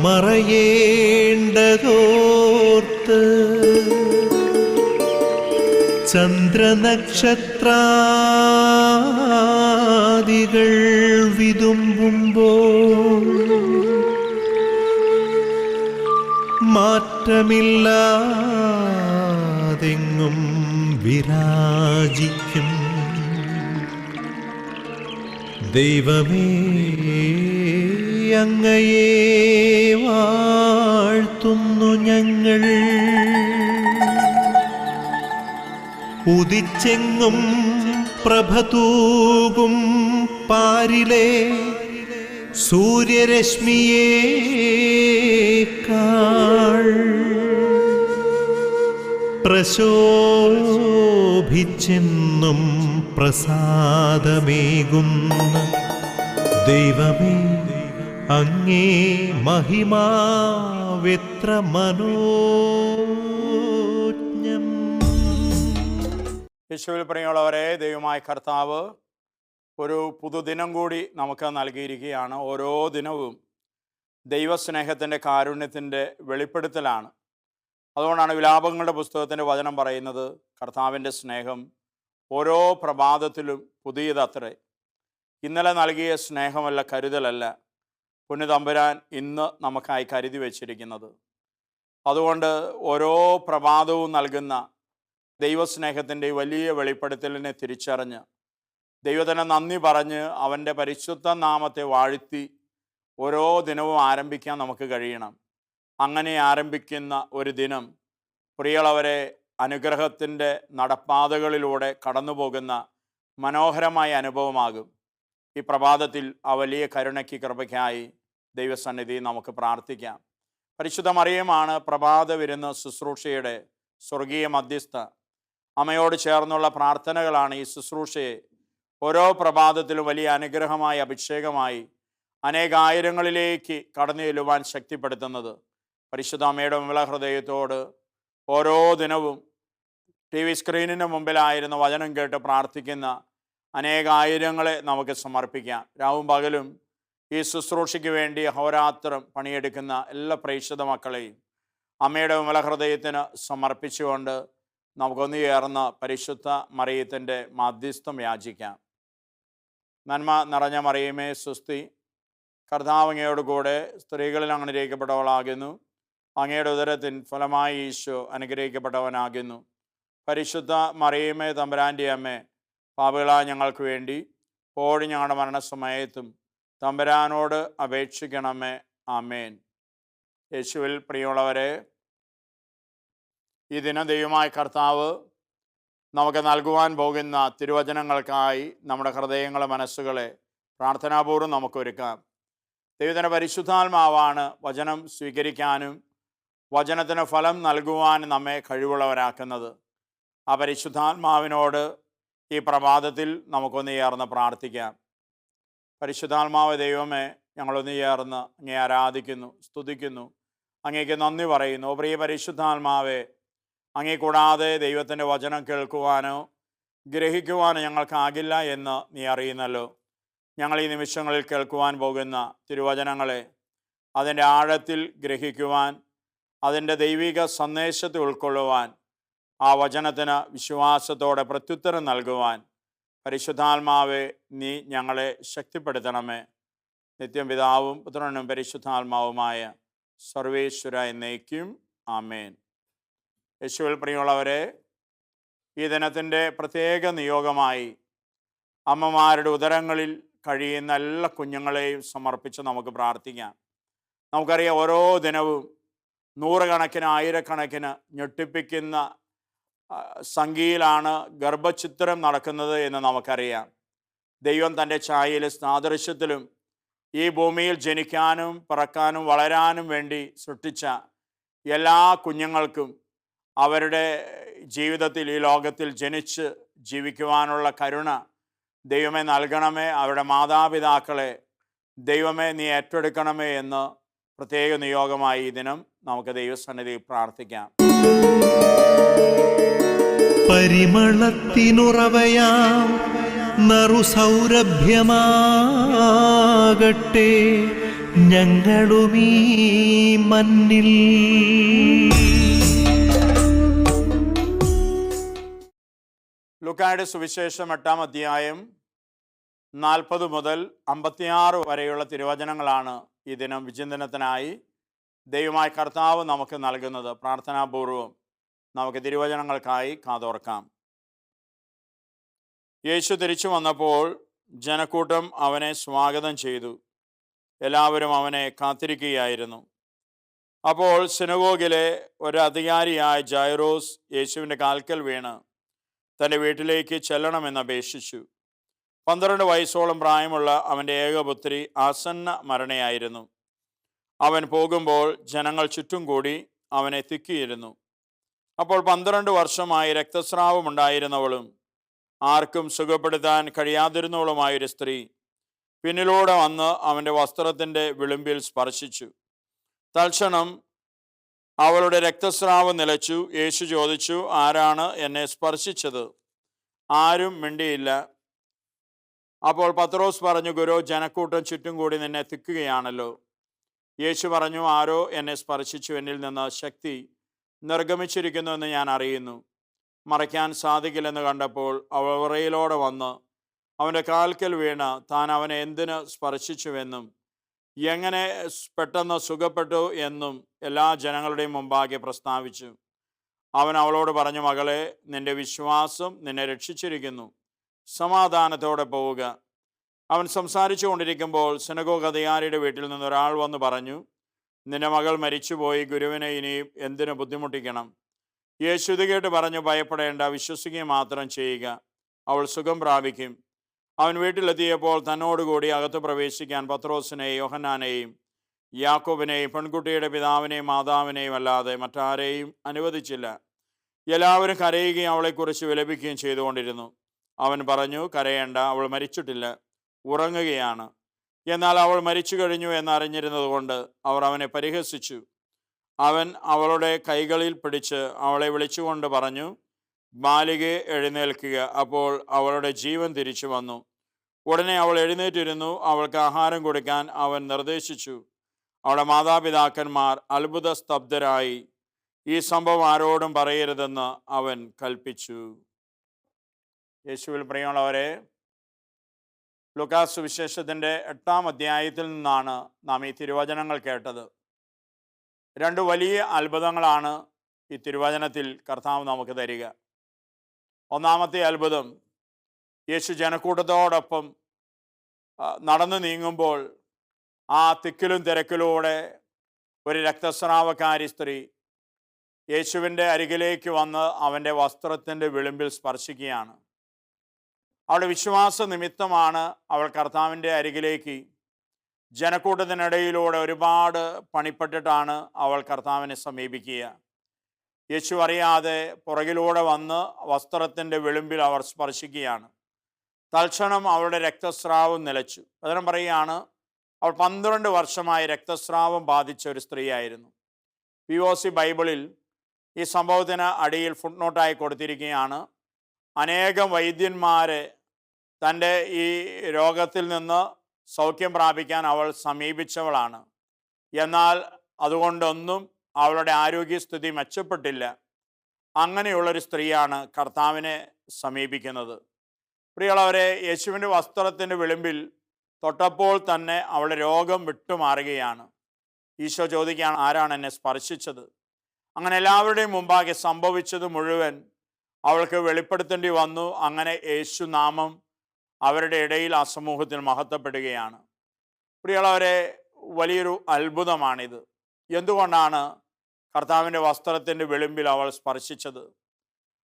മറയേണ്ടതോർത്ത് ചന്ദ്രനക്ഷത്രാദികൾ വിതുമ്പുമ്പോൾ മാറ്റമില്ലാതെങ്ങും വിരാജിക്കും ദൈവമേ, അങ്ങയെ വാഴ്ത്തുന്നു ഞങ്ങൾ. ഉദിച്ചെങ്ങും പ്രഭതൂകും പാരിലെ സൂര്യരശ്മിയേക്കാൾ പ്രശോഭിച്ചെന്നും പ്രസാദമേകുന്ന ദൈവമേ, അങ്ങേ മഹിമാവെത്ര മനോജ്ഞം. യേശുവിൽ പ്രിയമുള്ളവരെ, ദൈവമായ കർത്താവ് ഒരു പുതുദിനം കൂടി നമുക്ക് നൽകിയിരിക്കുകയാണ്. ഓരോ ദിനവും ദൈവസ്നേഹത്തിൻ്റെ കാരുണ്യത്തിൻ്റെ വെളിപ്പെടുത്തലാണ്. അതുകൊണ്ടാണ് വിലാപങ്ങളുടെ പുസ്തകത്തിൻ്റെ വചനം പറയുന്നത്, കർത്താവിൻ്റെ സ്നേഹം ഓരോ പ്രഭാതത്തിലും പുതിയതത്രേ. ഇന്നലെ നൽകിയ സ്നേഹമല്ല, കരുതലല്ല പുണ്യതമ്പുരാൻ ഇന്ന് നമുക്കായി കരുതി വച്ചിരിക്കുന്നത്. അതുകൊണ്ട് ഓരോ പ്രഭാതവും നൽകുന്ന ദൈവസ്നേഹത്തിൻ്റെ വലിയ വെളിപ്പെടുത്തലിനെ തിരിച്ചറിഞ്ഞ് ദൈവത്തിന് നന്ദി പറഞ്ഞ് അവൻ്റെ പരിശുദ്ധ നാമത്തെ വാഴ്ത്തി ഓരോ ദിനവും ആരംഭിക്കാൻ നമുക്ക് കഴിയണം. അങ്ങനെ ആരംഭിക്കുന്ന ഒരു ദിനം പ്രിയമുള്ളവരെ അനുഗ്രഹത്തിൻ്റെ നടപ്പാതകളിലൂടെ കടന്നു പോകുന്ന മനോഹരമായ അനുഭവമാകും. ഈ പ്രഭാതത്തിൽ ആ വലിയ കരുണയ്ക്ക് കൃപയ്ക്കായി ദൈവസന്നിധി നമുക്ക് പ്രാർത്ഥിക്കാം. പരിശുദ്ധ മറിയമാണ് പ്രഭാത വിരുന്ന് ശുശ്രൂഷയുടെ സ്വർഗീയ മധ്യസ്ഥ. അമ്മയോട് ചേർന്നുള്ള പ്രാർത്ഥനകളാണ് ഈ ശുശ്രൂഷയെ ഓരോ പ്രഭാതത്തിലും വലിയ അനുഗ്രഹമായി അഭിഷേകമായി അനേകായിരങ്ങളിലേക്ക് കടന്നു ചെല്ലുവാൻ ശക്തിപ്പെടുത്തുന്നത്. പരിശുദ്ധ അമ്മയുടെ വിമല ഹൃദയത്തോട് ഓരോ ദിനവും ടി വി സ്ക്രീനിന് മുമ്പിലായിരുന്ന വചനം കേട്ട് പ്രാർത്ഥിക്കുന്ന അനേകായിരങ്ങളെ നമുക്ക് സമർപ്പിക്കാം. രാവും പകലും ഈ ശുശ്രൂഷയ്ക്ക് വേണ്ടി അഹോരാത്രം പണിയെടുക്കുന്ന എല്ലാ പ്രേക്ഷിത മക്കളെയും അമ്മയുടെ വിമല ഹൃദയത്തിന് സമർപ്പിച്ചുകൊണ്ട് നമുക്കൊന്നു ചേർന്ന് പരിശുദ്ധ മറിയത്തിൻ്റെ മാധ്യസ്ഥം യാചിക്കാം. നന്മ നിറഞ്ഞ മറിയമേ സ്വസ്തി, കർത്താവ് അങ്ങയോട് കൂടെ സ്ത്രീകളിൽ അനുഗ്രഹിക്കപ്പെട്ടവളാകുന്നു. അങ്ങയുടെ ഉദരത്തിൻ ഫലമായി ഈശോ അനുഗ്രഹിക്കപ്പെട്ടവനാകുന്നു. പരിശുദ്ധ മറിയമേ തമ്പുരാൻ്റെ അമ്മേ, പാപികളായ ഞങ്ങൾക്ക് വേണ്ടി ഇപ്പോഴും ഞങ്ങളുടെ മരണസമയത്തും തമ്പുരാനോട് അപേക്ഷിക്കണമേ. ആമേൻ. യേശുവിൽ പ്രിയമുള്ളവരെ, ഈ ദിനം ദൈവമായ കർത്താവ് നമുക്ക് നൽകുവാൻ പോകുന്ന തിരുവചനങ്ങൾക്കായി നമ്മുടെ ഹൃദയങ്ങളെ മനസ്സുകളെ പ്രാർത്ഥനാപൂർവ്വം നമുക്കൊരുക്കാം. ദൈവത്തിൻ്റെ പരിശുദ്ധാത്മാവാണ് വചനം സ്വീകരിക്കാനും വചനത്തിന് ഫലം നൽകുവാനും നമ്മെ കഴിവുള്ളവരാക്കുന്നത്. ആ പരിശുദ്ധാത്മാവിനോട് ഈ പ്രഭാതത്തിൽ നമുക്കൊന്ന് ചേർന്ന് പ്രാർത്ഥിക്കാം. പരിശുദ്ധാത്മാവ് ദൈവമേ, ഞങ്ങളൊന്ന് ചേർന്ന് അങ്ങേ ആരാധിക്കുന്നു, സ്തുതിക്കുന്നു, അങ്ങേക്ക് നന്ദി പറയുന്നു. പ്രിയ പരിശുദ്ധാത്മാവേ, അങ്ങേ കൂടാതെ ദൈവത്തിൻ്റെ വചനം കേൾക്കുവാനോ ഗ്രഹിക്കുവാനോ ഞങ്ങൾക്കാകില്ല എന്ന് നീ അറിയുന്നല്ലോ. ഞങ്ങൾ ഈ നിമിഷങ്ങളിൽ കേൾക്കുവാൻ പോകുന്ന തിരുവചനങ്ങളെ അതിൻ്റെ ആഴത്തിൽ ഗ്രഹിക്കുവാൻ, അതിൻ്റെ ദൈവിക സന്ദേശത്തെ ഉൾക്കൊള്ളുവാൻ, ആ വചനത്തിന് വിശ്വാസത്തോടെ പ്രത്യുത്തരം നൽകുവാൻ പരിശുദ്ധാത്മാവെ നീ ഞങ്ങളെ ശക്തിപ്പെടുത്തണമേ. നിത്യം പിതാവും പുത്രനും പരിശുദ്ധാത്മാവുമായ സർവേശ്വര എന്നേക്കും. ആമേൻ. യേശുവിൽ പ്രിയമുള്ളവരെ, ഈ ദിനത്തിൻ്റെ പ്രത്യേക നിയോഗമായി അമ്മമാരുടെ ഉദരങ്ങളിൽ കഴിയുന്ന എല്ലാ കുഞ്ഞുങ്ങളെയും സമർപ്പിച്ച് നമുക്ക് പ്രാർത്ഥിക്കാം. നമുക്കറിയാം, ഓരോ ദിനവും നൂറുകണക്കിന് ആയിരക്കണക്കിന് ഞെട്ടിപ്പിക്കുന്ന സംഖ്യയിലാണ് ഗർഭഛിദ്രം നടക്കുന്നത് എന്ന് നമുക്കറിയാം. ദൈവം തൻ്റെ ഛായയിലും സാദൃശ്യത്തിലും ഈ ഭൂമിയിൽ ജനിക്കാനും പിറക്കാനും വളരാനും വേണ്ടി സൃഷ്ടിച്ച എല്ലാ കുഞ്ഞുങ്ങൾക്കും അവരുടെ ജീവിതത്തിൽ ഈ ലോകത്തിൽ ജനിച്ച് ജീവിക്കുവാനുള്ള കരുണ ദൈവമേ നൽകണമേ. അവരുടെ മാതാപിതാക്കളെ ദൈവമേ നീ ഏറ്റെടുക്കണമേ എന്ന് പ്രത്യേക നിയോഗമായി ഈ ദിനം നമുക്ക് ദൈവസന്നിധിയിൽ പ്രാർത്ഥിക്കാം. പരിമളത്തിനുറവയാം നറുസൗരഭ്യമാകട്ടെ ഞങ്ങളുമീ മണ്ണിൽ. ലൂക്കായുടെ സുവിശേഷം 8-ാം അധ്യായം 40 മുതൽ 56 വരെയുള്ള തിരുവചനങ്ങളാണ് ഈ ദിനം വിചിന്തനത്തിനായി ദൈവമായ കർത്താവ് നമുക്ക് നൽകുന്നത്. പ്രാർത്ഥനാപൂർവം നമുക്ക് തിരുവചനങ്ങൾക്കായി കാതോർക്കാം. യേശു തിരിച്ചു വന്നപ്പോൾ ജനക്കൂട്ടം അവനെ സ്വാഗതം ചെയ്തു. എല്ലാവരും അവനെ കാത്തിരിക്കുകയായിരുന്നു. അപ്പോൾ സിനഗോഗിലെ ഒരു അധികാരിയായ ജൈറോസ് യേശുവിൻ്റെ കാൽക്കൽ വീണ് തൻ്റെ വീട്ടിലേക്ക് ചെല്ലണമെന്ന് അപേക്ഷിച്ചു. 12 വയസ്സോളം പ്രായമുള്ള അവൻ്റെ ഏകപുത്രി ആസന്ന മരണയായിരുന്നു. അവൻ പോകുമ്പോൾ ജനങ്ങൾ ചുറ്റും കൂടി അവനെ തിക്കിയിരുന്നു. അപ്പോൾ 12 വർഷമായി രക്തസ്രാവമുണ്ടായിരുന്നവളും ആർക്കും സുഖപ്പെടുത്താൻ കഴിയാതിരുന്നവളുമായൊരു സ്ത്രീ പിന്നിലൂടെ വന്ന് അവൻ്റെ വസ്ത്രത്തിൻ്റെ വിളിമ്പിൽ സ്പർശിച്ചു. തൽക്ഷണം അവളുടെ രക്തസ്രാവം നിലച്ചു. യേശു ചോദിച്ചു, ആരാണ് എന്നെ സ്പർശിച്ചത്? ആരും മിണ്ടിയില്ല. അപ്പോൾ പത്രോസ് പറഞ്ഞു, ഗുരു, ജനക്കൂട്ടം ചുറ്റും കൂടി നിന്നെ തിക്കുകയാണല്ലോ. യേശു പറഞ്ഞു, ആരോ എന്നെ സ്പർശിച്ചു. എന്നിൽ നിന്ന് ശക്തി നിർഗമിച്ചിരിക്കുന്നുവെന്ന് ഞാൻ അറിയുന്നു. മറയ്ക്കാൻ സാധിക്കില്ലെന്ന് കണ്ടപ്പോൾ അവൾ വിറയലോടെ വന്ന് അവൻ്റെ കാൽക്കൽ വീണ് താൻ അവനെ എന്തിന് സ്പർശിച്ചുവെന്നും എങ്ങനെ പെട്ടെന്ന് സുഖപ്പെട്ടു എന്നും എല്ലാ ജനങ്ങളുടെയും മുമ്പാകെ പ്രസ്താവിച്ചു. അവൻ അവളോട് പറഞ്ഞു, മകളെ, നിന്റെ വിശ്വാസം നിന്നെ രക്ഷിച്ചിരിക്കുന്നു. സമാധാനത്തോടെ പോവുക. അവൻ സംസാരിച്ചു കൊണ്ടിരിക്കുമ്പോൾ സിനഗോഗ് അധികാരിയുടെ വീട്ടിൽ നിന്ന് ഒരാൾ വന്ന് പറഞ്ഞു, നിന്റെ മകൾ മരിച്ചുപോയി. ഗുരുവിനെ ഇനിയും എന്തിനു ബുദ്ധിമുട്ടിക്കണം? യേശു ഇത് കേട്ട് പറഞ്ഞു, ഭയപ്പെടേണ്ട, വിശ്വസിക്കുക മാത്രം ചെയ്യുക, അവൾ സുഖം പ്രാപിക്കും. അവൻ വീട്ടിലെത്തിയപ്പോൾ തന്നോടുകൂടി അകത്ത് പ്രവേശിക്കാൻ പത്രോസിനെയും യോഹന്നാനെയും യാക്കോബിനെയും പെൺകുട്ടിയുടെ പിതാവിനെയും മാതാവിനെയും അല്ലാതെ മറ്റാരെയും അനുവദിച്ചില്ല. എല്ലാവരും കരയുകയും അവളെക്കുറിച്ച് വിലപിക്കുകയും ചെയ്തുകൊണ്ടിരുന്നു. അവൻ പറഞ്ഞു, കരയേണ്ട, അവൾ മരിച്ചിട്ടില്ല, ഉറങ്ങുകയാണ്. എന്നാൽ അവൾ മരിച്ചു കഴിഞ്ഞു എന്നറിഞ്ഞിരുന്നത് കൊണ്ട് അവർ അവനെ പരിഹസിച്ചു. അവൻ അവളുടെ കൈകളിൽ പിടിച്ച് അവളെ വിളിച്ചുകൊണ്ട് പറഞ്ഞു, ബാലികയെ, എഴുന്നേൽക്കുക. അപ്പോൾ അവളുടെ ജീവൻ തിരിച്ചു വന്നു. ഉടനെ അവൾ എഴുന്നേറ്റിരുന്നു. അവൾക്ക് ആഹാരം കൊടുക്കാൻ അവൻ നിർദ്ദേശിച്ചു. അവളുടെ മാതാപിതാക്കന്മാർ അത്ഭുത സ്തബ്ധരായി. ഈ സംഭവം ആരോടും പറയരുതെന്ന് അവൻ കൽപ്പിച്ചു. യേശുവിൽ പ്രിയമുള്ളവരെ, ലൂക്കാസ് സുവിശേഷത്തിൻ്റെ 8-ാം അധ്യായത്തിൽ നിന്നാണ് നാം ഈ തിരുവചനങ്ങൾ കേട്ടത്. 2 വലിയ അത്ഭുതങ്ങളാണ് ഈ തിരുവചനത്തിൽ കർത്താവ് നമുക്ക് തരിക. ഒന്നാമത്തെ അത്ഭുതം, യേശു ജനക്കൂട്ടത്തോടൊപ്പം നടന്നു നീങ്ങുമ്പോൾ ആ തിക്കിലും തിരക്കിലൂടെ ഒരു രക്തസ്രാവക്കാരി സ്ത്രീ യേശുവിൻ്റെ അരികിലേക്ക് വന്ന് അവൻ്റെ വസ്ത്രത്തിൻ്റെ വിളിമ്പിൽ സ്പർശിക്കുകയാണ്. അവളുടെ വിശ്വാസ നിമിത്തമാണ് അവൾ കർത്താവിൻ്റെ അരികിലേക്ക്, ജനക്കൂട്ടത്തിനിടയിലൂടെ ഒരുപാട് പണിപ്പെട്ടിട്ടാണ് അവൾ കർത്താവിനെ സമീപിക്കുക. യേശു അറിയാതെ പുറകിലൂടെ വന്ന് വസ്ത്രത്തിൻ്റെ വിളിമ്പിൽ അവർ സ്പർശിക്കുകയാണ്. തൽക്ഷണം അവളുടെ രക്തസ്രാവം നിലച്ചു. അതിനും പറയുകയാണ്, അവൾ 12 വർഷമായി രക്തസ്രാവം ബാധിച്ച ഒരു സ്ത്രീയായിരുന്നു. POC ബൈബിളിൽ ഈ സംഭവത്തിന് അടിയിൽ ഫുട്നോട്ടായി കൊടുത്തിരിക്കുകയാണ്, അനേകം വൈദ്യന്മാരെ തൻ്റെ ഈ രോഗത്തിൽ നിന്ന് സൗഖ്യം പ്രാപിക്കാൻ അവൾ സമീപിച്ചവളാണ്. എന്നാൽ അതുകൊണ്ടൊന്നും അവളുടെ ആരോഗ്യസ്ഥിതി മെച്ചപ്പെട്ടില്ല. അങ്ങനെയുള്ളൊരു സ്ത്രീയാണ് കർത്താവിനെ സമീപിക്കുന്നത്. പ്രിയമുള്ളവരെ, യേശുവിൻ്റെ വസ്ത്രത്തിൻ്റെ വിളിമ്പിൽ തൊട്ടപ്പോൾ തന്നെ അവളുടെ രോഗം വിട്ടുമാറുകയാണ്. ഈശോ ചോദിക്കുകയാണ്, ആരാണ് എന്നെ സ്പർശിച്ചത്? അങ്ങനെ എല്ലാവരുടെയും മുമ്പാകെ സംഭവിച്ചത് മുഴുവൻ അവൾക്ക് വെളിപ്പെടുത്തേണ്ടി വന്നു. അങ്ങനെ യേശു നാമം അവരുടെ ഇടയിൽ ആ സമൂഹത്തിൽ മഹത്വപ്പെടുകയാണ്. പ്രിയമുള്ളവരെ, വലിയൊരു അത്ഭുതമാണിത്. എന്തുകൊണ്ടാണ് കർത്താവിൻ്റെ വസ്ത്രത്തിൻ്റെ വിളിമ്പിൽ അവൾ സ്പർശിച്ചത്?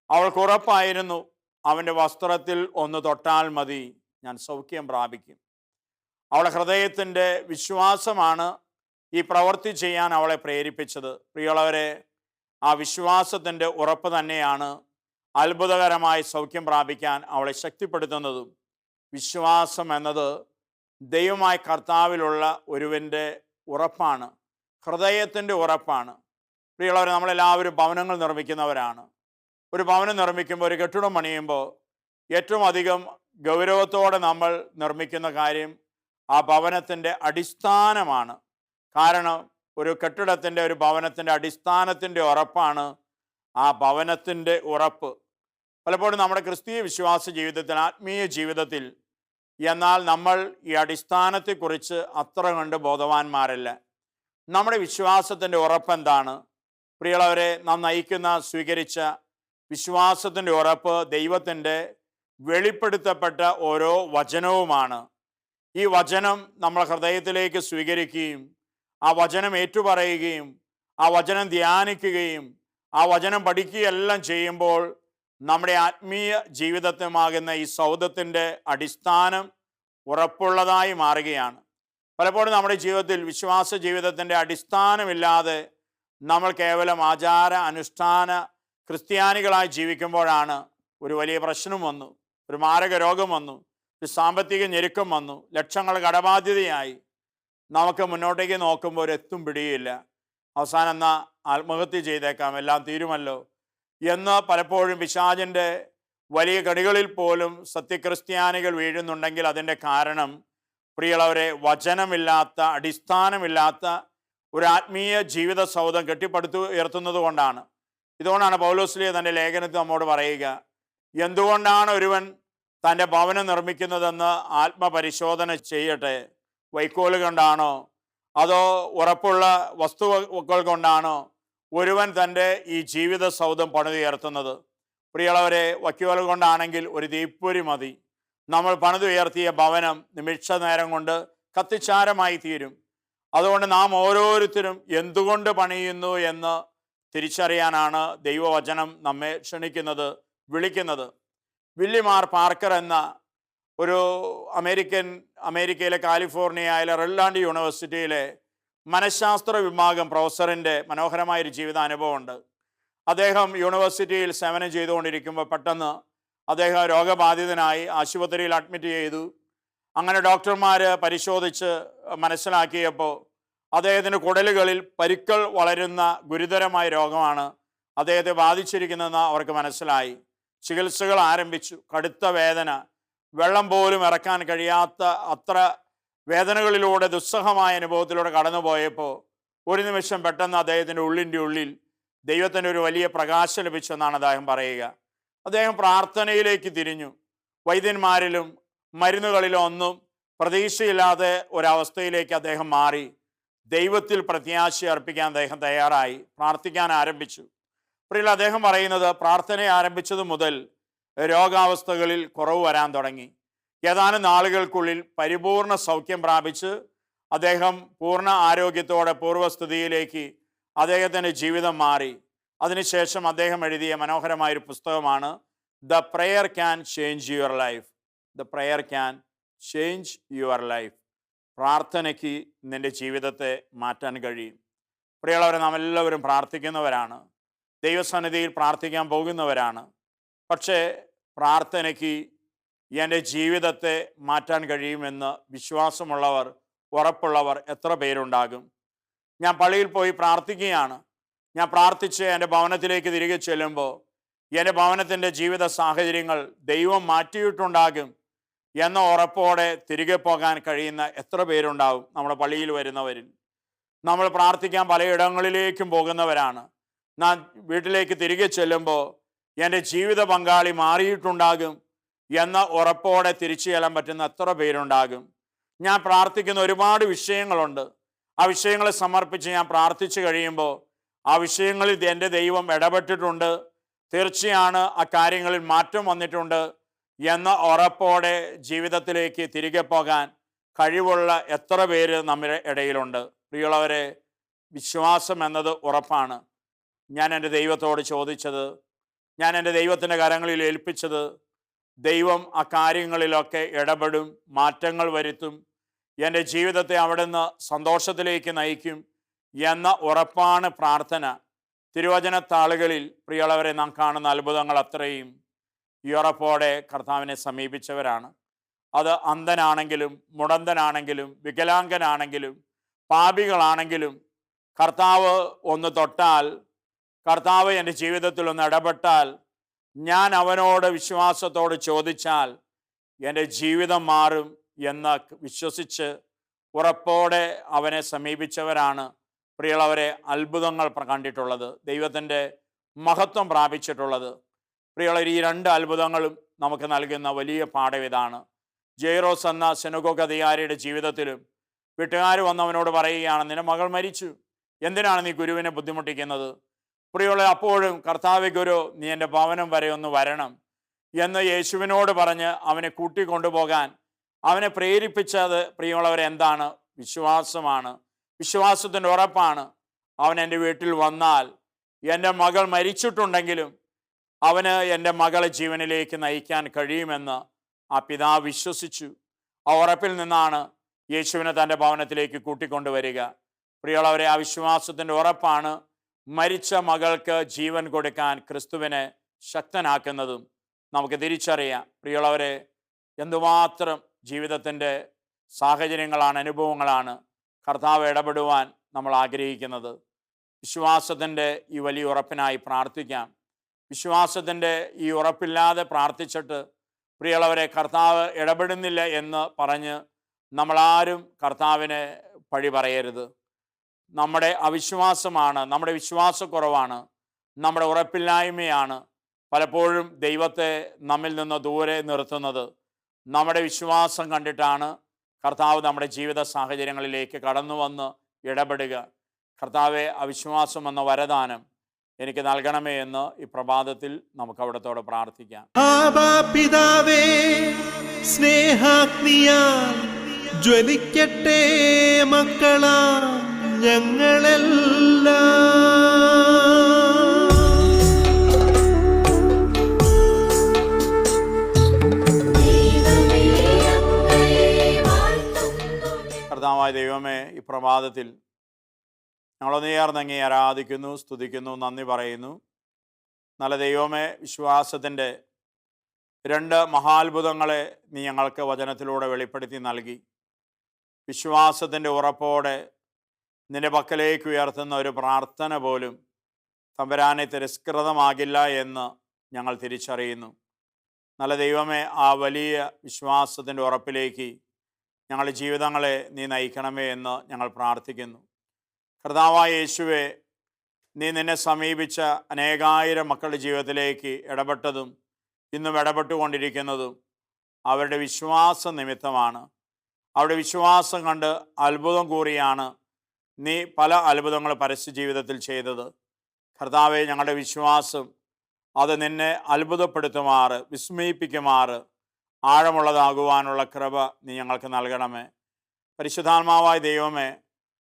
അവൾക്ക് ഉറപ്പായിരുന്നു, അവൻ്റെ വസ്ത്രത്തിൽ ഒന്ന് തൊട്ടാൽ മതി, ഞാൻ സൗഖ്യം പ്രാപിക്കും. അവളുടെ ഹൃദയത്തിൻ്റെ വിശ്വാസമാണ് ഈ പ്രവൃത്തി ചെയ്യാൻ അവളെ പ്രേരിപ്പിച്ചത്. പ്രിയമുള്ളവരെ, ആ വിശ്വാസത്തിൻ്റെ ഉറപ്പ് തന്നെയാണ് അത്ഭുതകരമായി സൗഖ്യം പ്രാപിക്കാൻ അവളെ ശക്തിപ്പെടുത്തുന്നതും. വിശ്വാസം എന്നത് ദൈവമായ കർത്താവിലുള്ള ഒരുവൻ്റെ ഉറപ്പാണ്, ഹൃദയത്തിൻ്റെ ഉറപ്പാണ്. പ്രിയമുള്ളവരെ, നമ്മളെല്ലാവരും ഭവനങ്ങൾ നിർമ്മിക്കുന്നവരാണ്. ഒരു ഭവനം നിർമ്മിക്കുമ്പോൾ, ഒരു കെട്ടിടം പണിയുമ്പോൾ ഏറ്റവും അധികം ഗൗരവത്തോടെ നമ്മൾ നിർമ്മിക്കുന്ന കാര്യം ആ ഭവനത്തിൻ്റെ അടിസ്ഥാനമാണ്. കാരണം ഒരു കെട്ടിടത്തിൻ്റെ, ഒരു ഭവനത്തിൻ്റെ അടിസ്ഥാനത്തിൻ്റെ ഉറപ്പാണ് ആ ഭവനത്തിൻ്റെ ഉറപ്പ്. പലപ്പോഴും നമ്മുടെ ക്രിസ്തീയ വിശ്വാസ ജീവിതത്തിൽ, ആത്മീയ ജീവിതത്തിൽ എന്നാൽ നമ്മൾ ഈ അടിസ്ഥാനത്തെക്കുറിച്ച് അത്ര കണ്ട് ബോധവാന്മാരല്ല. നമ്മുടെ വിശ്വാസത്തിൻ്റെ ഉറപ്പെന്താണ്? പ്രിയമുള്ളവരെ, നാം നയിക്കുന്ന, സ്വീകരിച്ച വിശ്വാസത്തിൻ്റെ ഉറപ്പ് ദൈവത്തിൻ്റെ വെളിപ്പെടുത്തപ്പെട്ട ഓരോ വചനവുമാണ്. ഈ വചനം നമ്മൾ ഹൃദയത്തിലേക്ക് സ്വീകരിക്കുകയും ആ വചനം ഏറ്റുപറയുകയും ആ വചനം ധ്യാനിക്കുകയും ആ വചനം പഠിക്കുകയെല്ലാം ചെയ്യുമ്പോൾ നമ്മുടെ ആത്മീയ ജീവിതത്വമാകുന്ന ഈ സൗധത്തിൻ്റെ അടിസ്ഥാനം ഉറപ്പുള്ളതായി മാറുകയാണ്. പലപ്പോഴും നമ്മുടെ ജീവിതത്തിൽ, വിശ്വാസ ജീവിതത്തിൻ്റെ അടിസ്ഥാനമില്ലാതെ നമ്മൾ കേവലം ആചാര അനുഷ്ഠാന ക്രിസ്ത്യാനികളായി ജീവിക്കുമ്പോഴാണ് ഒരു വലിയ പ്രശ്നം വന്നു, ഒരു മാരക രോഗം വന്നു, ഒരു സാമ്പത്തിക ഞെരുക്കം വന്നു, ലക്ഷങ്ങൾ കടബാധ്യതയായി. നമുക്ക് മുന്നോട്ടേക്ക് നോക്കുമ്പോൾ ഒരു എത്തും പിടിയില്ല. അവസാനം എന്നാൽ ആത്മഹത്യ ചെയ്തേക്കാം, എല്ലാം തീരുമല്ലോ എന്ന് പലപ്പോഴും പിശാചിൻ്റെ വലിയ കടികളിൽ പോലും സത്യക്രിസ്ത്യാനികൾ വീഴുന്നുണ്ടെങ്കിൽ അതിൻ്റെ കാരണം, പ്രിയമുള്ളവരെ, വചനമില്ലാത്ത, അടിസ്ഥാനമില്ലാത്ത ഒരു ആത്മീയ ജീവിത സൗധം ഉയർത്തുന്നത് കൊണ്ടാണ്. ഇതുകൊണ്ടാണ് പൗലോസ്ലീഹ തൻ്റെ ലേഖനത്തിൽ നമ്മോട് പറയുക, എന്തുകൊണ്ടാണ് ഒരുവൻ തൻ്റെ ഭവനം നിർമ്മിക്കുന്നതെന്ന് ആത്മപരിശോധന ചെയ്യട്ടെ. വൈക്കോൽ കൊണ്ടാണോ അതോ ഉറപ്പുള്ള വസ്തുക്കൾ കൊണ്ടാണോ ഒരുവൻ തൻ്റെ ഈ ജീവിത സൗധം പണിതുയർത്തുന്നത്? പ്രിയമുള്ളവരെ, വൈക്കോൽ കൊണ്ടാണെങ്കിൽ ഒരു തീപ്പൊരി മതി. നമ്മൾ പണിതുയർത്തിയ ഭവനം നിമിഷ നേരം കൊണ്ട് കത്തിച്ചാരമായി തീരും. അതുകൊണ്ട് നാം ഓരോരുത്തരും എന്തുകൊണ്ട് പണിയുന്നു എന്ന് തിരിച്ചറിയാനാണ് ദൈവവചനം നമ്മെ ക്ഷണിക്കുന്നത്, വിളിക്കുന്നത്. വില്യം ആർ പാർക്കർ എന്ന ഒരു അമേരിക്കയിലെ കാലിഫോർണിയയിലെ റെഡ്ലാൻഡ് യൂണിവേഴ്സിറ്റിയിലെ മനഃശാസ്ത്ര വിഭാഗം പ്രൊഫസറിൻ്റെ മനോഹരമായൊരു ജീവിതാനുഭവമുണ്ട്. അദ്ദേഹം യൂണിവേഴ്സിറ്റിയിൽ സേവനം ചെയ്തുകൊണ്ടിരിക്കുമ്പോൾ പെട്ടെന്ന് അദ്ദേഹം രോഗബാധിതനായി ആശുപത്രിയിൽ അഡ്മിറ്റ് ചെയ്തു. അങ്ങനെ ഡോക്ടർമാർ പരിശോധിച്ച് മനസ്സിലാക്കിയപ്പോൾ അദ്ദേഹത്തിൻ്റെ കുടലുകളിൽ പരിക്കൾ വളരുന്ന ഗുരുതരമായ രോഗമാണ് അദ്ദേഹത്തെ ബാധിച്ചിരിക്കുന്നതെന്ന് അവർക്ക് മനസ്സിലായി. ചികിത്സകൾ ആരംഭിച്ചു. കടുത്ത വേദന, വെള്ളം പോലും ഇറക്കാൻ കഴിയാത്ത അത്ര വേദനകളിലൂടെ, ദുസ്സഹമായ അനുഭവത്തിലൂടെ കടന്നുപോയപ്പോൾ ഒരു നിമിഷം പെട്ടെന്ന് അദ്ദേഹത്തിൻ്റെ ഉള്ളിൻ്റെ ഉള്ളിൽ ദൈവത്തിൻ്റെ ഒരു വലിയ പ്രകാശം ലഭിച്ചെന്നാണ് അദ്ദേഹം പറയുക. അദ്ദേഹം പ്രാർത്ഥനയിലേക്ക് തിരിഞ്ഞു. വൈദ്യന്മാരിലും മരുന്നുകളിലും ഒന്നും പ്രതീക്ഷയില്ലാതെ ഒരവസ്ഥയിലേക്ക് അദ്ദേഹം മാറി. ദൈവത്തിൽ പ്രത്യാശ അർപ്പിക്കാൻ അദ്ദേഹം തയ്യാറായി, പ്രാർത്ഥിക്കാൻ ആരംഭിച്ചു. പ്രിയമുള്ള, അദ്ദേഹം പറയുന്നത്, പ്രാർത്ഥന ആരംഭിച്ചത് മുതൽ രോഗാവസ്ഥകളിൽ കുറവ് വരാൻ തുടങ്ങി. ഏതാനും നാളുകൾക്കുള്ളിൽ പരിപൂർണ സൗഖ്യം പ്രാപിച്ച് അദ്ദേഹം പൂർണ്ണ ആരോഗ്യത്തോടെ പൂർവ്വസ്ഥിതിയിലേക്ക് അദ്ദേഹത്തിൻ്റെ ജീവിതം മാറി. അതിനുശേഷം അദ്ദേഹം എഴുതിയ മനോഹരമായൊരു പുസ്തകമാണ് the prayer can change your life. The prayer can change your life. പ്രാർത്ഥനയ്ക്ക് നിൻ്റെ ജീവിതത്തെ മാറ്റാൻ കഴിയും. പ്രിയമുള്ളവരെ, നാം എല്ലാവരും പ്രാർത്ഥിക്കുന്നവരാണ്, ദൈവസന്നിധിയിൽ പ്രാർത്ഥിക്കാൻ പോകുന്നവരാണ്. പക്ഷേ പ്രാർത്ഥനയ്ക്ക് എൻ്റെ ജീവിതത്തെ മാറ്റാൻ കഴിയുമെന്ന് വിശ്വാസമുള്ളവർ, ഉറപ്പുള്ളവർ എത്ര പേരുണ്ടാകും? ഞാൻ പള്ളിയിൽ പോയി പ്രാർത്ഥിക്കുകയാണ്. ഞാൻ പ്രാർത്ഥിച്ച് എൻ്റെ ഭവനത്തിലേക്ക് തിരികെ ചെല്ലുമ്പോൾ എൻ്റെ ഭവനത്തിൻ്റെ ജീവിത സാഹചര്യങ്ങൾ ദൈവം മാറ്റിയിട്ടുണ്ടാകും എന്ന ഉറപ്പോടെ തിരികെ പോകാൻ കഴിയുന്ന എത്ര പേരുണ്ടാവും നമ്മുടെ പള്ളിയിൽ വരുന്നവരിൽ? നമ്മൾ പ്രാർത്ഥിക്കാൻ പലയിടങ്ങളിലേക്കും പോകുന്നവരാണ്. ഞാൻ വീട്ടിലേക്ക് തിരികെ ചെല്ലുമ്പോൾ എൻ്റെ ജീവിത പങ്കാളി മാറിയിട്ടുണ്ടാകും എന്ന ഉറപ്പോടെ തിരിച്ചു ചെല്ലാൻ പറ്റുന്ന എത്ര പേരുണ്ടാകും? ഞാൻ പ്രാർത്ഥിക്കുന്ന ഒരുപാട് വിഷയങ്ങളുണ്ട്. ആ വിഷയങ്ങളെ സമർപ്പിച്ച് ഞാൻ പ്രാർത്ഥിച്ചു കഴിയുമ്പോൾ ആ വിഷയങ്ങളിൽ എൻ്റെ ദൈവം ഇടപെട്ടിട്ടുണ്ട്, തീർച്ചയാണ് ആ കാര്യങ്ങളിൽ മാറ്റം വന്നിട്ടുണ്ട് എന്ന ഉറപ്പോടെ ജീവിതത്തിലേക്ക് തിരികെ പോകാൻ കഴിവുള്ള എത്ര പേര് നമ്മുടെ ഇടയിലുണ്ട്? പ്രിയമുള്ളവരെ, വിശ്വാസം എന്നത് ഉറപ്പാണ്. ഞാൻ എൻ്റെ ദൈവത്തോട് ചോദിച്ചത്, ഞാൻ എൻ്റെ ദൈവത്തിൻ്റെ കരങ്ങളിൽ ഏൽപ്പിച്ചത്, ദൈവം ആ കാര്യങ്ങളിലൊക്കെ ഇടപെടും, മാറ്റങ്ങൾ വരുത്തും, എൻ്റെ ജീവിതത്തെ അവിടുന്ന് സന്തോഷത്തിലേക്ക് നയിക്കും എന്ന ഉറപ്പാണ് പ്രാർത്ഥന. തിരുവചനത്താളുകളിൽ പ്രിയമുള്ളവരെ നാം കാണുന്ന അത്ഭുതങ്ങൾ അത്രയും ഈ ഉറപ്പോടെ കർത്താവിനെ സമീപിച്ചവരാണ്. അത് അന്ധനാണെങ്കിലും, മുടന്തനാണെങ്കിലും, വികലാംഗനാണെങ്കിലും, പാപികളാണെങ്കിലും, കർത്താവ് ഒന്ന് തൊട്ടാൽ, കർത്താവ് എൻ്റെ ജീവിതത്തിൽ ഒന്ന് ഇടപെട്ടാൽ, ഞാൻ അവനോട് വിശ്വാസത്തോട് ചോദിച്ചാൽ എൻ്റെ ജീവിതം മാറും, എന്ന് വിശ്വസിച്ച് ഉറപ്പോടെ അവനെ സമീപിച്ചവരാണ് പ്രിയമുള്ളവരെ അത്ഭുതങ്ങൾ കണ്ടിട്ടുള്ളത്, ദൈവത്തിൻ്റെ മഹത്വം പ്രാപിച്ചിട്ടുള്ളത്. പ്രിയമുള്ളവർ, ഈ രണ്ട് അത്ഭുതങ്ങളും നമുക്ക് നൽകുന്ന വലിയ പാഠം ഇതാണ്. ജെയ്റോസ് എന്ന സിനഗോഗ് അധികാരിയുടെ ജീവിതത്തിലും വീട്ടുകാർ വന്നവനോട് പറയുകയാണ്, നിന്റെ മകൾ മരിച്ചു, എന്തിനാണ് നീ ഗുരുവിനെ ബുദ്ധിമുട്ടിക്കുന്നത്? പ്രിയമുള്ള, അപ്പോഴും കർത്താവ് ഗുരു, നീ എൻ്റെ ഭവനം വരെ ഒന്ന് വരണം എന്ന് യേശുവിനോട് പറഞ്ഞ് അവനെ കൂട്ടിക്കൊണ്ടുപോകാൻ അവനെ പ്രേരിപ്പിച്ചത് പ്രിയമുള്ളവരെ എന്താണ്? വിശ്വാസമാണ്, വിശ്വാസത്തിൻ്റെ ഉറപ്പാണ്. അവൻ എൻ്റെ വീട്ടിൽ വന്നാൽ എൻ്റെ മകൾ മരിച്ചിട്ടുണ്ടെങ്കിലും അവന് എൻ്റെ മകളെ ജീവനിലേക്ക് നയിക്കാൻ കഴിയുമെന്ന് ആ പിതാവ് വിശ്വസിച്ചു. ആ ഉറപ്പിൽ നിന്നാണ് യേശുവിനെ തൻ്റെ ഭവനത്തിലേക്ക് കൂട്ടിക്കൊണ്ടുവരിക. പ്രിയമുള്ളവരെ, ആ വിശ്വാസത്തിൻ്റെ ഉറപ്പാണ് മരിച്ച മകൾക്ക് ജീവൻ കൊടുക്കാൻ ക്രിസ്തുവിനെ ശക്തനാക്കുന്നതും. നമുക്ക് തിരിച്ചറിയാം പ്രിയമുള്ളവരെ, എന്തുമാത്രം ജീവിതത്തിൻ്റെ സാഹചര്യങ്ങളാണ്, അനുഭവങ്ങളാണ് കർത്താവ് ഇടപെടുവാൻ നമ്മൾ ആഗ്രഹിക്കുന്നത്. വിശ്വാസത്തിൻ്റെ ഈ വലിയ ഉറപ്പിനായി പ്രാർത്ഥിക്കാം. വിശ്വാസത്തിൻ്റെ ഈ ഉറപ്പില്ലാതെ പ്രാർത്ഥിച്ചിട്ട് പ്രിയമുള്ളവരെ കർത്താവ് ഇടപെടുന്നില്ല എന്ന് പറഞ്ഞ് നമ്മളാരും കർത്താവിനെ പഴി പറയരുത്. നമ്മുടെ അവിശ്വാസമാണ്, നമ്മുടെ വിശ്വാസക്കുറവാണ്, നമ്മുടെ ഉറപ്പില്ലായ്മയാണ് പലപ്പോഴും ദൈവത്തെ നമ്മിൽ നിന്ന് ദൂരെ നിർത്തുന്നത്. നമ്മുടെ വിശ്വാസം കണ്ടിട്ടാണ് കർത്താവ് നമ്മുടെ ജീവിത സാഹചര്യങ്ങളിലേക്ക് കടന്നു വന്ന് ഇടപെടുക. കർത്താവെ, അവിശ്വാസം എന്ന വരദാനം എനിക്ക് നൽകണമേ എന്ന് ഈ പ്രഭാതത്തിൽ നമുക്ക് അവിടത്തോട് പ്രാർത്ഥിക്കാം. പിതാവേ, സ്നേഹാഗ്നിയാൽ ജ്വലിക്കട്ടെ മക്കളാ ഞങ്ങളെല്ലാം. കർത്താവായ ദൈവമേ, ഈ പ്രഭാതത്തിൽ ഞങ്ങളൊന്ന് ചേർന്നങ്ങി ആരാധിക്കുന്നു, സ്തുതിക്കുന്നു, നന്ദി പറയുന്നു. നല്ല ദൈവമേ, വിശ്വാസത്തിൻ്റെ രണ്ട് മഹാത്ഭുതങ്ങളെ നീ ഞങ്ങൾക്ക് വചനത്തിലൂടെ വെളിപ്പെടുത്തി നൽകി. വിശ്വാസത്തിൻ്റെ ഉറപ്പോടെ നിന്റെ പക്കലേക്ക് ഉയർത്തുന്ന ഒരു പ്രാർത്ഥന പോലും തമ്പുരാനെ തിരസ്കൃതമാകില്ല എന്ന് ഞങ്ങൾ തിരിച്ചറിയുന്നു. നല്ല ദൈവമേ, ആ വലിയ വിശ്വാസത്തിൻ്റെ ഉറപ്പിലേക്ക് ഞങ്ങളുടെ ജീവിതങ്ങളെ നീ നയിക്കണമേ എന്ന് ഞങ്ങൾ പ്രാർത്ഥിക്കുന്നു. കർത്താവായ യേശുവേ, നീ നിന്നെ സമീപിച്ച അനേകായിരം മക്കളുടെ ജീവിതത്തിലേക്ക് ഇടപെട്ടതും ഇന്നും ഇടപെട്ടുകൊണ്ടിരിക്കുന്നതും അവരുടെ വിശ്വാസ നിമിത്തമാണ്. അവരുടെ വിശ്വാസം കണ്ട് അത്ഭുതം കൂറിയാണ് നീ പല അത്ഭുതങ്ങൾ പരസ്യ ജീവിതത്തിൽ ചെയ്തത്. കർത്താവെ, ഞങ്ങളുടെ വിശ്വാസം അത് നിന്നെ അത്ഭുതപ്പെടുത്തുമാറ്, വിസ്മയിപ്പിക്കുമാറ് ആഴമുള്ളതാകുവാനുള്ള കൃപ നീ ഞങ്ങൾക്ക് നൽകണമേ. പരിശുദ്ധാത്മാവായ ദൈവമേ,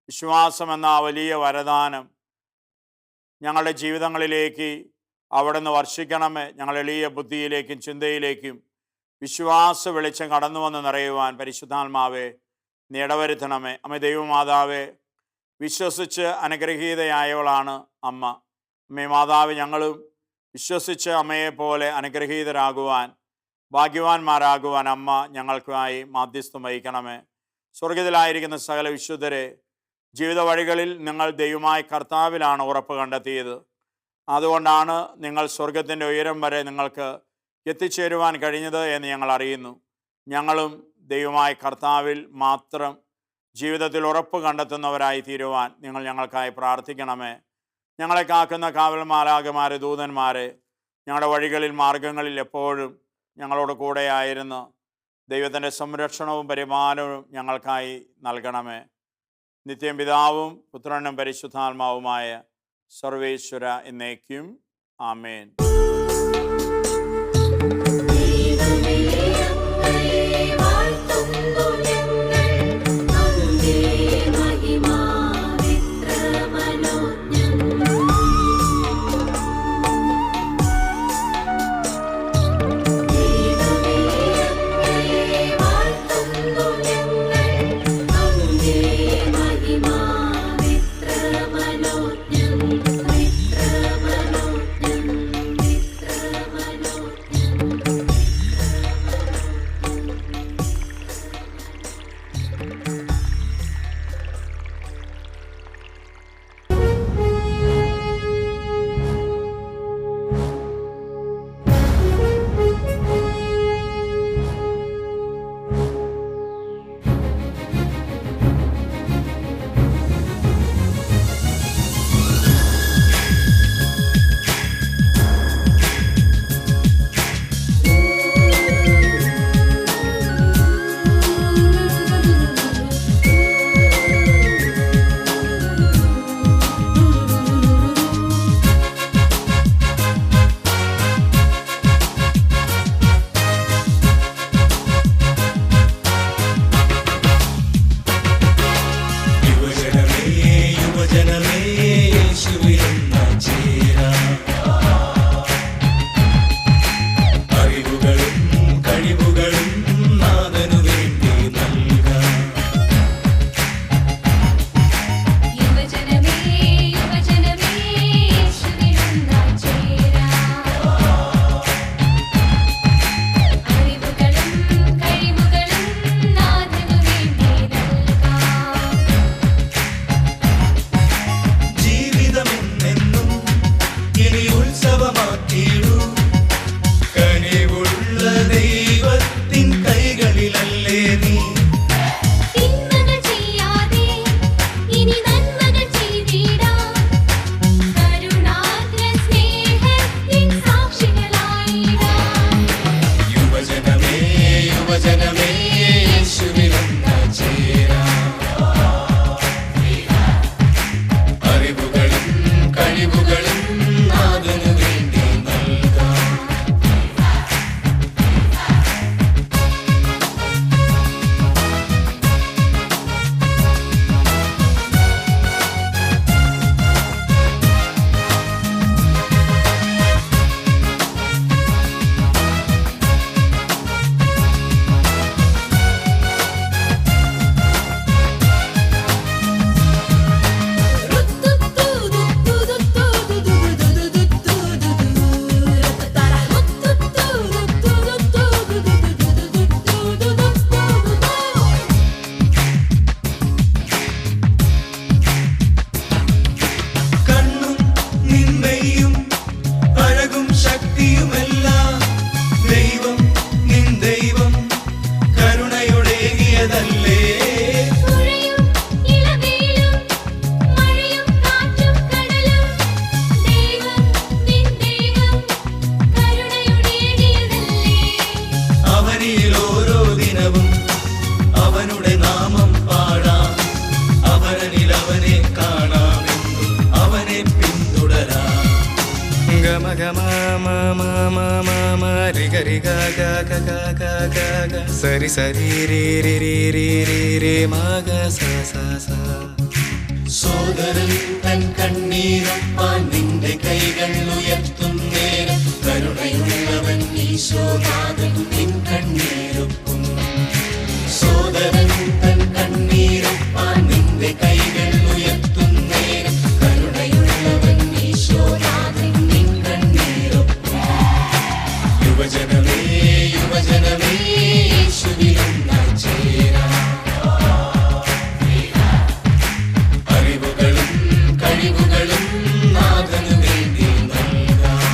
വിശ്വാസം എന്ന ആ വലിയ വരദാനം ഞങ്ങളുടെ ജീവിതങ്ങളിലേക്ക് അവിടുന്ന് വർഷിക്കണമേ. ഞങ്ങൾ എളിയ ബുദ്ധിയിലേക്കും ചിന്തയിലേക്കും വിശ്വാസ വെളിച്ചം കടന്നു വന്ന് നിറയുവാൻ പരിശുദ്ധാത്മാവെ നീ ഇടവരുത്തണമേ. അമ്മ ദൈവമാതാവെ, വിശ്വസിച്ച് അനുഗ്രഹീതയായവളാണ് അമ്മ. അമ്മേ മാതാവ്, ഞങ്ങളും വിശ്വസിച്ച് അമ്മയെപ്പോലെ അനുഗ്രഹീതരാകുവാൻ, ഭാഗ്യവാന്മാരാകുവാൻ അമ്മ ഞങ്ങൾക്കായി മാധ്യസ്ഥം വഹിക്കണമേ. സ്വർഗത്തിലായിരിക്കുന്ന സകല വിശുദ്ധരെ, ജീവിത വഴികളിൽ നിങ്ങൾ ദൈവമായ കർത്താവിലാണ് ഉറപ്പ് കണ്ടെത്തിയത്. അതുകൊണ്ടാണ് നിങ്ങൾ സ്വർഗത്തിൻ്റെ ഉയരം വരെ നിങ്ങൾക്ക് എത്തിച്ചേരുവാൻ കഴിഞ്ഞത് എന്ന് ഞങ്ങൾ അറിയുന്നു. ഞങ്ങളും ദൈവമായ കർത്താവിൽ മാത്രം ജീവിതത്തിൽ ഉറപ്പ് കണ്ടെത്തുന്നവരായി തീരുവാൻ നിങ്ങൾ ഞങ്ങൾക്കായി പ്രാർത്ഥിക്കണമേ. ഞങ്ങളെ കാക്കുന്ന കാവൽ മാലാഖമാരെ, ദൂതന്മാരെ, ഞങ്ങളുടെ വഴികളിൽ മാർഗങ്ങളിൽ എപ്പോഴും ഞങ്ങളോട് കൂടെയായിരുന്നു ദൈവത്തിൻ്റെ സംരക്ഷണവും പരിപാലനവും ഞങ്ങൾക്കായി നൽകണമേ. നിത്യം പിതാവും പുത്രനും പരിശുദ്ധാത്മാവുമായ സർവേശ്വര എന്നേക്കും ആമേൻ. യേശുവിലൊന്ന് ചേരാം. അറിവുകളും കഴിവുകളും നാഥനു വേണ്ടി നൽകാം. യുവജനമേ യുവജനമേ യേശുവിലൊന്ന് ചേരാം. അറിവുകളും കഴിവുകളും നാഥനു വേണ്ടി നൽകാം. ജീവിതമെന്നെന്നും ഇനി ഉത്സവമാക്കിയിടൂ. കനിവുള്ള ദൈവത്തിൻ കൈകളിലല്ലേ നീ. തിന്മകൾ ചെയ്യാതെ ഇനി നന്മകൾ ചെയ്തിടാം. കരുണാർദ്ര സ്നേഹത്തിൻ സാക്ഷികളായിടാം. യുവജനമേ യുവജനമേ യേശുവിലൊന്ന് ചേരാം. അറിവുകളും കഴിവുകളും നാഥനു വേണ്ടി നൽകാം. കണ്ണും നിന്ദയും അഴകും ശക്തിയുമെല്ലാം ദൈവം നിൻ ദൈവം കരുണയുടേകിയതല്ലേ. പുഴയും ഇളവേലും മഴയും കാറ്റും കടലും ദൈവം നിൻ ദൈവം കരുണയുടേകിയതല്ലേ. അവനിൽ ഓരോ ദിനവും അവനുടെ നാമം പാടാം. അവനിൽ അവനെ കാണാമെന്നും അവനെ പിന്തുടരാം. ഗമ ഗമ മ മ മ മ രി ഗ രി ഗ ഗ ഗ ഗ ഗ ഗ ഗ സരി സരി രി രി രി രി രി രി മ ഗ സ സ സ. സോദരൻ തൻ കണ്ണീരൊപ്പാൻ നിന്റെ കൈകൾ ഉയർത്തും നേരം കരുണയുള്ളവൻ ഈശോനാഥൻ നിൻ കണ്ണീരൊപ്പും. സോദരൻ തൻ കണ്ണീരൊപ്പാൻ നിന്റെ കൈകൾ ഉയർത്തും നേരം കരുണയുള്ളവൻ ഈശോനാഥൻ നിൻ കണ്ണീരൊപ്പും. യുവജനമേ യുവജനമേ യേശുവിലൊന്ന് ചേരാം. അറിവുകളും കഴിവുകളും നാഥനു വേണ്ടി നൽകാം.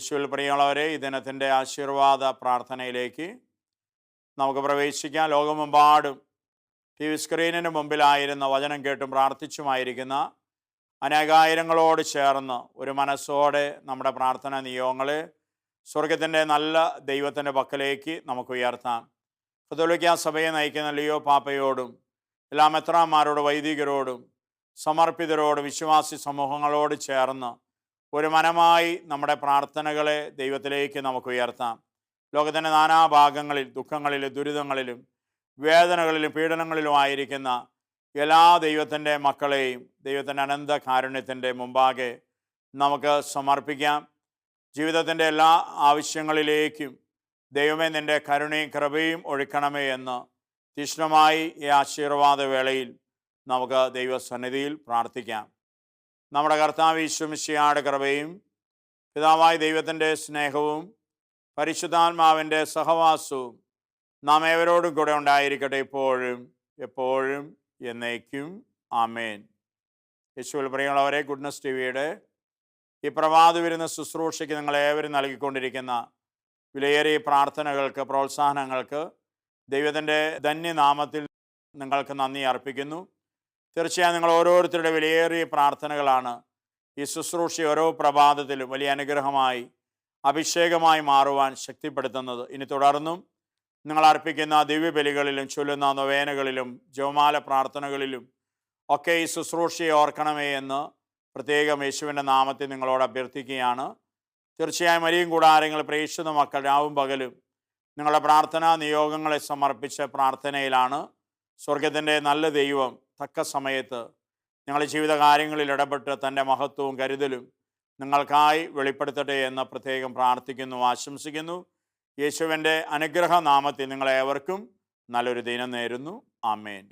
യേശുവിൽ പ്രിയമുള്ളവരെ, ഈ ദിനത്തിൻ്റെ ആശീർവാദ പ്രാർത്ഥനയിലേക്ക് നമുക്ക് പ്രവേശിക്കാം. ലോകമെമ്പാടും ടി വി സ്ക്രീനിന് മുമ്പിലായിരുന്ന വചനം കേട്ടും പ്രാർത്ഥിച്ചുമായിരിക്കുന്ന അനേകായിരങ്ങളോട് ചേർന്ന് ഒരു മനസ്സോടെ നമ്മുടെ പ്രാർത്ഥനാ നിയോഗങ്ങളെ സ്വർഗത്തിൻ്റെ നല്ല ദൈവത്തിൻ്റെ പക്കലേക്ക് നമുക്ക് ഉയർത്താം. കത്തോലിക്കാ സഭയെ നയിക്കുന്ന ലിയോ പാപ്പയോടും എല്ലാ മെത്രാന്മാരോടും വൈദികരോടും സമർപ്പിതരോടും വിശ്വാസി സമൂഹങ്ങളോട് ചേർന്ന് ഒരു മനമായി നമ്മുടെ പ്രാർത്ഥനകളെ ദൈവത്തിലേക്ക് നമുക്ക് ഉയർത്താം. ലോകത്തിൻ്റെ നാനാഭാഗങ്ങളിൽ ദുഃഖങ്ങളിലും ദുരിതങ്ങളിലും വേദനകളിലും പീഡനങ്ങളിലും ആയിരിക്കുന്ന എല്ലാ ദൈവത്തിൻ്റെ മക്കളെയും ദൈവത്തിൻ്റെ അനന്ത കാരുണ്യത്തിൻ്റെ മുമ്പാകെ നമുക്ക് സമർപ്പിക്കാം. ജീവിതത്തിൻ്റെ എല്ലാ ആവശ്യങ്ങളിലേക്കും ദൈവമേ നിൻ്റെ കരുണയും കൃപയും ഒഴുക്കണമേ എന്ന് തീക്ഷ്ണമായി ഈ ആശീർവാദ വേളയിൽ നമുക്ക് ദൈവസന്നിധിയിൽ പ്രാർത്ഥിക്കാം. നമ്മുടെ കർത്താവ് യേശു മിശിഹായുടെ കൃപയും പിതാവായ ദൈവത്തിൻ്റെ സ്നേഹവും പരിശുദ്ധാത്മാവിൻ്റെ സഹവാസവും നാം ഏവരോടും കൂടെ ഉണ്ടായിരിക്കട്ടെ, ഇപ്പോഴും എപ്പോഴും എന്നേക്കും. ആമേൻ. യേശുവിൽ പ്രിയമുള്ളവരെ, ഗുഡ്നസ് ടിവിയുടെ ഈ പ്രഭാത വിരുന്ന ശുശ്രൂഷയ്ക്ക് നിങ്ങളേവരും നൽകിക്കൊണ്ടിരിക്കുന്ന വിലയേറിയ പ്രാർത്ഥനകൾക്ക്, പ്രോത്സാഹനങ്ങൾക്ക് ദൈവത്തിൻ്റെ ധന്യനാമത്തിൽ നിങ്ങൾക്ക് നന്ദി അർപ്പിക്കുന്നു. തീർച്ചയായും നിങ്ങൾ ഓരോരുത്തരുടെ വിലയേറിയ പ്രാർത്ഥനകളാണ് ഈ ശുശ്രൂഷ ഓരോ പ്രഭാതത്തിലും വലിയ അനുഗ്രഹമായി അഭിഷേകമായി മാറുവാൻ ശക്തിപ്പെടുത്തുന്നത്. ഇനി തുടർന്നും നിങ്ങൾ അർപ്പിക്കുന്ന ദിവ്യബലികളിലും ചൊല്ലുന്ന നൊവേനകളിലും ജപമാല പ്രാർത്ഥനകളിലും ഒക്കെ ഈ ശുശ്രൂഷയെ ഓർക്കണമേ എന്ന് പ്രത്യേകം യേശുവിൻ്റെ നാമത്തിൽ നിങ്ങളോട് അഭ്യർത്ഥിക്കുകയാണ്. തീർച്ചയായും മരിയും കൂടാരങ്ങൾ പ്രേക്ഷിത മക്കൾ രാവും പകലും നിങ്ങളുടെ പ്രാർത്ഥനാ നിയോഗങ്ങളെ സമർപ്പിച്ച പ്രാർത്ഥനയിലാണ്. സ്വർഗത്തിൻ്റെ നല്ല ദൈവം തക്ക സമയത്ത് നിങ്ങളുടെ ജീവിതകാര്യങ്ങളിൽ ഇടപെട്ട് തൻ്റെ മഹത്വവും കരുതലും നിങ്ങൾക്കായി വെളിപ്പെടുത്തട്ടെ എന്ന് പ്രത്യേകം പ്രാർത്ഥിക്കുന്നു, ആശംസിക്കുന്നു. യേശുവിൻ്റെ അനുഗ്രഹ നാമത്തിൽ നിങ്ങളേവർക്കും നല്ലൊരു ദിനം നേരുന്നു. ആമേൻ.